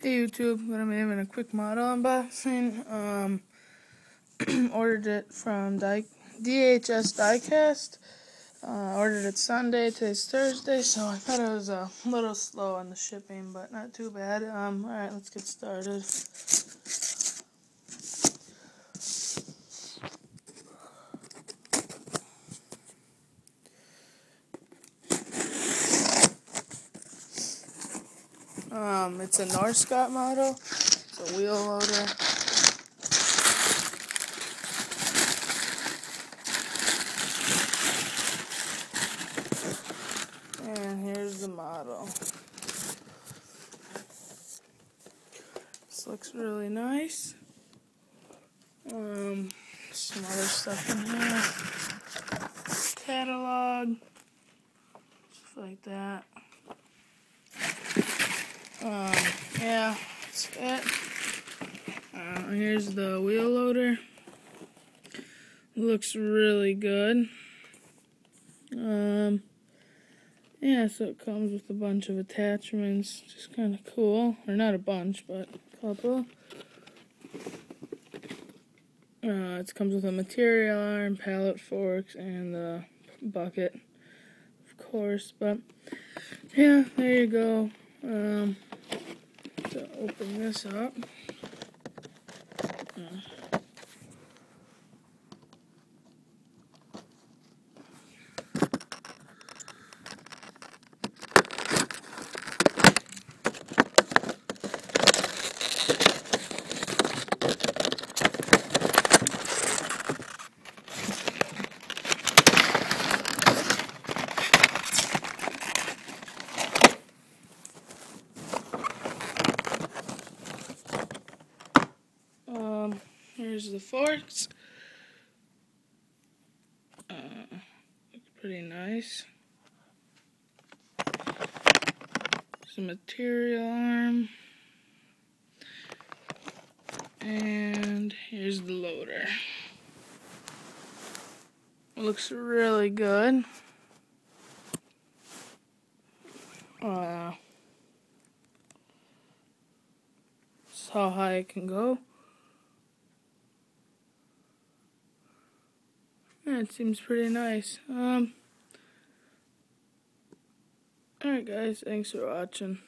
Hey YouTube, I'm gonna be having a quick model unboxing. Ordered it from DHS Diecast. Ordered it Sunday, today's Thursday, so I thought it was a little slow on the shipping, but not too bad. Alright, let's get started. It's a Norscot model. It's a wheel loader. And here's the model. This looks really nice. Some other stuff in here. Catalog. Stuff like that. Yeah, that's it. Here's the wheel loader. Looks really good. Yeah, so it comes with a bunch of attachments, just kind of cool. Or not a bunch, but a couple. It comes with a material arm, pallet forks, and the bucket, of course. But yeah, there you go. To open this up. Here's the forks. Looks pretty nice. Some material arm. And here's the loader. It looks really good. This is how high it can go. Yeah, it seems pretty nice. Alright guys, thanks for watching.